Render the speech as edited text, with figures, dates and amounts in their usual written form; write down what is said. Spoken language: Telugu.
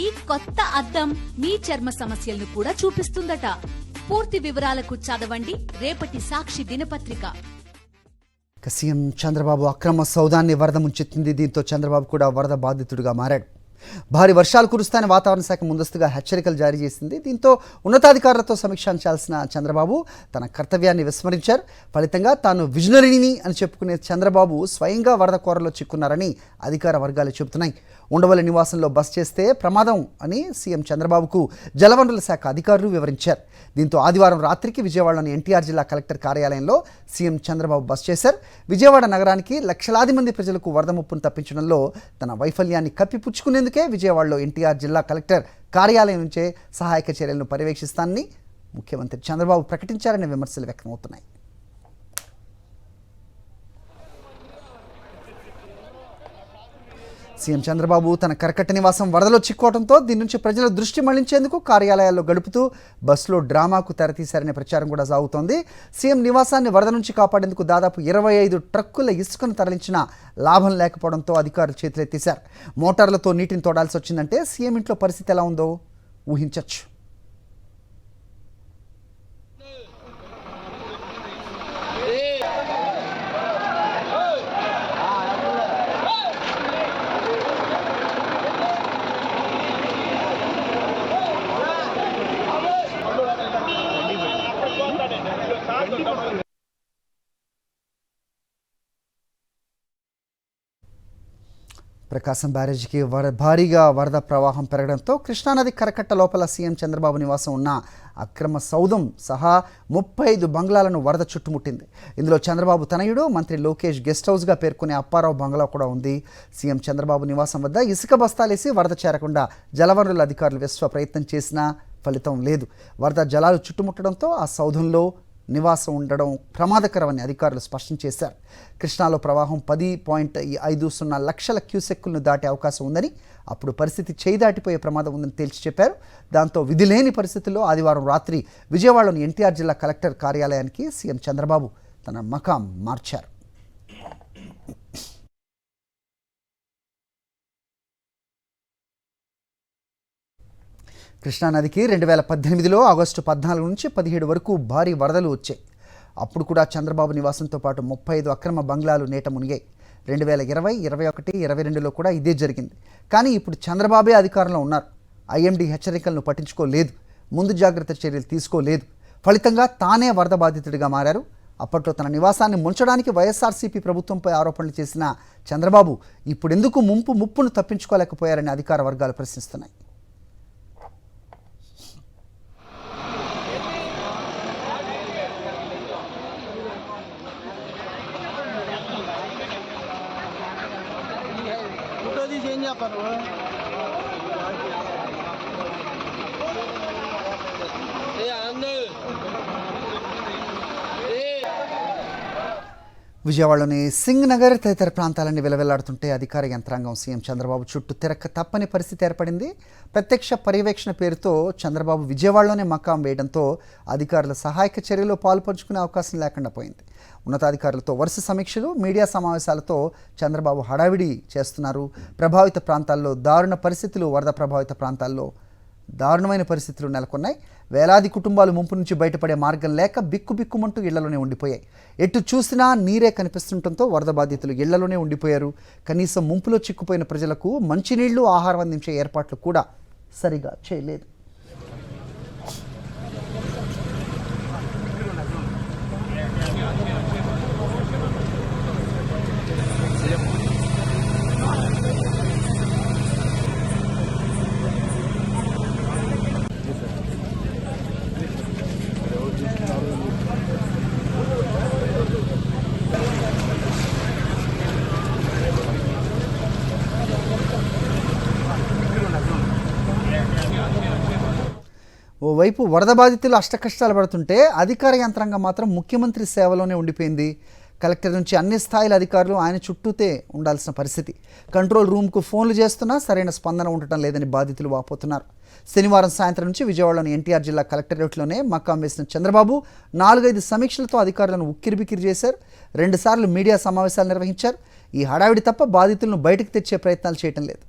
ఈ కొత్త అద్దం మీ చర్మ సమస్యలను కూడా చూపిస్తుందట. పూర్తి వివరాలకు చదవండి రేపటి సాక్షి దినపత్రిక. సీఎం చంద్రబాబు అక్రమ సౌదాన్ని వరద ముంచెత్తింది. దీంతో చంద్రబాబు కూడా వరద బాధితుడిగా మారాడు. భారీ వర్షాలు కురుస్తాయని వాతావరణ శాఖ ముందస్తుగా హెచ్చరికలు జారీ చేసింది. దీంతో ఉన్నతాధికారులతో సమీక్షించాల్సిన చంద్రబాబు తన కర్తవ్యాన్ని విస్మరించారు. ఫలితంగా తాను విజనరీని అని చెప్పుకునే చంద్రబాబు స్వయంగా వరద కోరలో చిక్కున్నారని అధికార వర్గాలు చెబుతున్నాయి. ఉండవల్లి నివాసంలో బస్ చేస్తే ప్రమాదం అని సీఎం చంద్రబాబుకు జలవనరుల శాఖ అధికారులు వివరించారు. దీంతో ఆదివారం రాత్రికి విజయవాడలోని ఎన్టీఆర్ జిల్లా కలెక్టర్ కార్యాలయంలో సీఎం చంద్రబాబు బస్ చేశారు. విజయవాడ నగరానికి లక్షలాది మంది ప్రజలకు వరద ముప్పును తప్పించడంలో తన వైఫల్యాన్ని కప్పిపుచ్చుకునేందుకే విజయవాడలో ఎన్టీఆర్ జిల్లా కలెక్టర్ కార్యాలయం నుంచే సహాయక చర్యలను పర్యవేక్షిస్తానని ముఖ్యమంత్రి చంద్రబాబు ప్రకటించారనే విమర్శలు వ్యక్తమవుతున్నాయి. సీఎం చంద్రబాబు తన కరకట్ట నివాసం వరదలో చిక్కోవడంతో దీని నుంచి ప్రజల దృష్టి మళ్లించేందుకు కార్యాలయాల్లో గడుపుతూ బస్సులో డ్రామాకు తెరతీశారనే ప్రచారం కూడా సాగుతోంది. సీఎం నివాసాన్ని వరద నుంచి కాపాడేందుకు దాదాపు 25 ట్రక్కుల ఇసుకను తరలించిన లాభం లేకపోవడంతో అధికారులు చేతులెత్తేశారు. మోటార్లతో నీటిని తోడాల్సి వచ్చిందంటే సీఎం ఇంట్లో పరిస్థితి ఎలా ఉందో ఊహించవచ్చు. ప్రకాశం బ్యారేజీకి భారీగా వరద ప్రవాహం పెరగడంతో కృష్ణానది కరకట్ట లోపల సీఎం చంద్రబాబు నివాసం ఉన్న అక్రమ సౌధం సహా 35 బంగ్లాలను వరద చుట్టుముట్టింది. ఇందులో చంద్రబాబు తనయుడు మంత్రి లోకేష్ గెస్ట్ హౌస్గా పేర్కొనే అప్పారావు బంగ్లా కూడా ఉంది. సీఎం చంద్రబాబు నివాసం వద్ద ఇసుక బస్తాలేసి వరద చేరకుండా జలవనరుల అధికారులు విశ్వ ప్రయత్నం చేసినా ఫలితం లేదు. వరద జలాలు చుట్టుముట్టడంతో ఆ సౌధంలో నివాసం ఉండడం ప్రమాదకరమని అధికారులు స్పష్టం చేశారు. కృష్ణాలో ప్రవాహం 10.50 లక్షల క్యూసెక్కులను దాటే అవకాశం ఉందని, అప్పుడు పరిస్థితి చేయి దాటిపోయే ప్రమాదం ఉందని తేల్చి చెప్పారు. దాంతో విధిలేని పరిస్థితుల్లో ఆదివారం రాత్రి విజయవాడలోని ఎన్టీఆర్ జిల్లా కలెక్టర్ కార్యాలయానికి సీఎం చంద్రబాబు తన మకాం మార్చారు. కృష్ణానదికి 2018లో ఆగస్టు 14 నుంచి 17 వరకు భారీ వరదలు వచ్చాయి. అప్పుడు కూడా చంద్రబాబు నివాసంతో పాటు 35 అక్రమ బంగ్లాలు నీట మునిగాయి. 2020, 21, 22లో కూడా ఇదే జరిగింది. కానీ ఇప్పుడు చంద్రబాబే అధికారంలో ఉన్నారు. ఐఎండీ హెచ్చరికలను పట్టించుకోలేదు, ముందు జాగ్రత్త చర్యలు తీసుకోలేదు. ఫలితంగా తానే వరద బాధితుడిగా మారారు. అప్పట్లో తన నివాసాన్ని ముంచడానికి వైఎస్ఆర్సీపీ ప్రభుత్వంపై ఆరోపణలు చేసిన చంద్రబాబు ఇప్పుడెందుకు ముప్పును తప్పించుకోలేకపోయారని అధికార వర్గాలు ప్రశ్నిస్తున్నాయి. విజయవాడలోని సింగ్ నగర్ తదితర ప్రాంతాలన్నీ వెలవెల్లాడుతుంటే అధికార యంత్రాంగం సీఎం చంద్రబాబు చుట్టూ తిరక్క తప్పని పరిస్థితి ఏర్పడింది. ప్రత్యక్ష పర్యవేక్షణ పేరుతో చంద్రబాబు విజయవాడలోనే మకాం వేయడంతో అధికారుల సహాయక చర్యలో పాల్పంచుకునే అవకాశం లేకుండా పోయింది. ఉన్నతాధికారులతో వరుస సమీక్షలు, మీడియా సమావేశాలతో చంద్రబాబు హడావిడి చేస్తున్నారు. ప్రభావిత ప్రాంతాల్లో వరద ప్రభావిత ప్రాంతాల్లో దారుణమైన పరిస్థితులు నెలకొన్నాయి. వేలాది కుటుంబాలు ముంపు నుంచి బయటపడే మార్గం లేక బిక్కుబిక్కుమంటూ ఇళ్లలోనే ఉండిపోయాయి. ఎటు చూసినా నీరే కనిపిస్తుండటంతో వరద బాధితులు ఇళ్లలోనే ఉండిపోయారు. కనీసం ముంపులో చిక్కుపోయిన ప్రజలకు మంచినీళ్లు, ఆహారం అందించే ఏర్పాట్లు కూడా సరిగా చేయలేదు. ఓవైపు వరద బాధితులు అష్టకష్టాలు పడుతుంటే అధికార యంత్రాంగం మాత్రం ముఖ్యమంత్రి సేవలోనే ఉండిపోయింది. కలెక్టర్ నుంచి అన్ని స్థాయిల అధికారులు ఆయన చుట్టూతే ఉండాల్సిన పరిస్థితి. కంట్రోల్ రూమ్కు ఫోన్లు చేస్తున్నా సరైన స్పందన ఉండటం లేదని బాధితులు వాపోతున్నారు. శనివారం సాయంత్రం నుంచి విజయవాడలోని ఎన్టీఆర్ జిల్లా కలెక్టరేట్లోనే మకాం వేసిన చంద్రబాబు 4-5 సమీక్షలతో అధికారులను ఉక్కిరిబిక్కిరి చేశారు. 2 సార్లు మీడియా సమావేశాలు నిర్వహించారు. ఈ హడావిడి తప్ప బాధితులను బయటకు తెచ్చే ప్రయత్నాలు చేయటం లేదు.